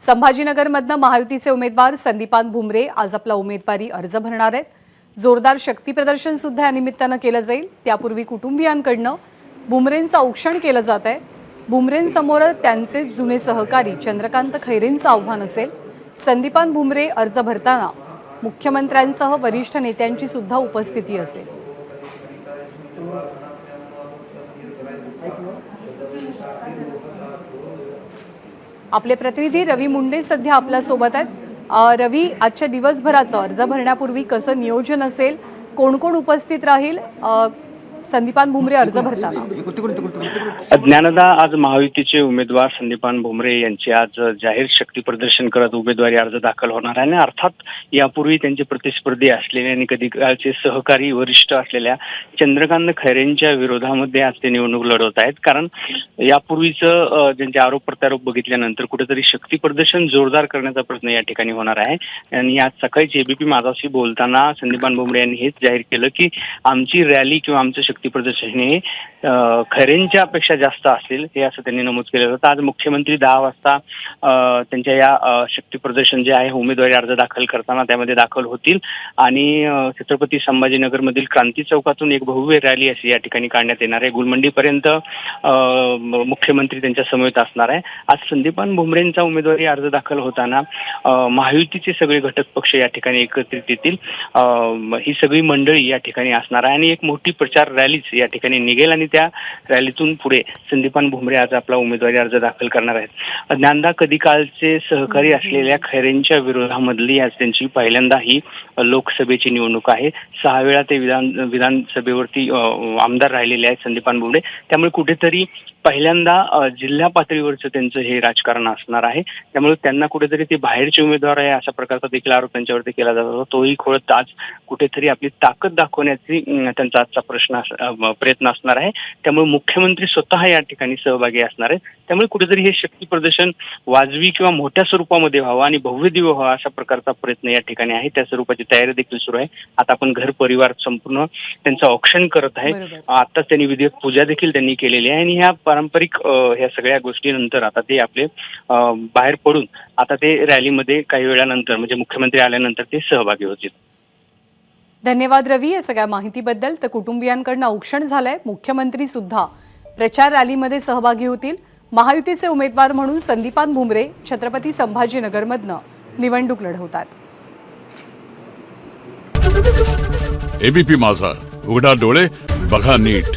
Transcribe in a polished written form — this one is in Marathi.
संभाजीनगरमधनं महायुतीचे उमेदवार संदीपान भुमरे आज आपला उमेदवारी अर्ज भरणार आहेत। जोरदार शक्तीप्रदर्शन सुद्धा या निमित्तानं केलं जाईल। त्यापूर्वी कुटुंबियांकडनं भुमरेंचं औक्षण केलं जात आहे। भुमरेंसमोर त्यांचे जुने सहकारी चंद्रकांत खैरेंचं आव्हान असेल। संदीपान भुमरे अर्ज भरताना मुख्यमंत्र्यांसह वरिष्ठ नेत्यांची सुद्धा उपस्थिती असेल। आपले प्रतिनिधी रवी मुंडे सध्या आपल्या सोबत आहेत। रवी, आजच्या दिवसभराचं अर्ज भरण्यापूर्वी कसं नियोजन असेल, कोण कोण उपस्थित राहील संदीपान भुमरे अर्ज भरताना? ज्ञानदा, आज महायुतीचे उमेदवार संदीपान भुमरे यांचे आज जाहीर शक्ती प्रदर्शन करत उमेदवारी अर्ज दाखल होणार आहे। आणि अर्थात यापूर्वी त्यांचे प्रतिस्पर्धी असलेले आणि कधी काळचे सहकारी वरिष्ठ असलेल्या चंद्रकांत खैरेंच्या विरोधामध्ये आज ते निवडणूक लढवत आहेत। कारण यापूर्वीचं ज्यांचे आरोप प्रत्यारोप बघितल्यानंतर कुठेतरी शक्ती प्रदर्शन जोरदार करण्याचा प्रयत्न या ठिकाणी होणार आहे। आणि आज सकाळी एबीपी माझाशी बोलताना संदीपान भुमरे यांनी हेच जाहीर केलं की आमची रॅली किंवा आमचं शक्ती प्रदर्शन हे खैरेंच्या पेक्षा जास्त असेल, हे असं त्यांनी नमूद केलं होतं। आज मुख्यमंत्री 10 वाजता त्यांच्या या शक्ती प्रदर्शन जे आहे उमेदवारी अर्ज दाखल करताना त्यामध्ये दाखल होतील। आणि छत्रपती संभाजीनगरमधील क्रांती चौकातून एक भव्य रॅली अशी या ठिकाणी काढण्यात येणार आहे। गुलमंडीपर्यंत मुख्यमंत्री त्यांच्या समवेत असणार आहे। आज संदीपान भुमरेंचा उमेदवारी अर्ज दाखल होताना महायुतीचे सगळे घटक पक्ष या ठिकाणी एकत्रित येतील। ही सगळी मंडळी या ठिकाणी असणार आहे आणि एक मोठी प्रचार रॅलीच या ठिकाणी निघेल आणि त्या रॅलीतून पुढे संदीपान भुमरे आज आपला उमेदवारी अर्ज दाखल करणार आहेत। ज्ञानदा, कधी काळचे सहकारी असलेल्या खैरेंच्या विरोधामधली आज त्यांची पहिल्यांदा ही लोकसभेची निवडणूक आहे। 6 वेळा ते विधानसभेवरती आमदार राहिलेले आहेत संदीपान भुमरे। त्यामुळे कुठेतरी पहिल्यांदा जिल्हा पातळीवरचं त्यांचं हे राजकारण असणार आहे। त्यामुळे त्यांना कुठेतरी ते बाहेरचे उमेदवार आहे अशा प्रकारचा देखील आरोप त्यांच्यावरती केला जात होता। तोही खोळत आज कुठेतरी आपली ताकद दाखवण्याची त्यांचा आजचा प्रयत्न असणार आहे। त्यामुळे मुख्यमंत्री स्वतः या ठिकाणी सहभागी असणार आहेत। त्यामुळे कुठेतरी हे शक्ती प्रदर्शन वाजवी किंवा मोठ्या स्वरूपामध्ये व्हावं आणि भव्य दिव्य व्हावं अशा प्रकारचा प्रयत्न या ठिकाणी आहे। त्या स्वरूपाची तयारी देखील सुरू आहे। आता आपण घर परिवार संपूर्ण त्यांचं औक्षण करत आहे। आता त्यांनी विधिक पूजा देखील त्यांनी केलेली आहे आणि ह्या पारंपरिक ह्या सगळ्या गोष्टीनंतर आता ते आपले बाहेर पडून आता ते रॅलीमध्ये काही वेळानंतर म्हणजे मुख्यमंत्री आल्यानंतर ते सहभागी होतील। धन्यवाद रवी या सगळ्या माहितीबद्दल। तर कुटुंबियांकडून औक्षण झालंय, मुख्यमंत्री सुद्धा प्रचार रॅलीमध्ये सहभागी होतील। महायुतीचे उमेदवार म्हणून संदीपान भुमरे छत्रपती संभाजीनगरमधनं निवडणूक लढवतात। एबीपी माझा, उघडा डोळे बघा नीट।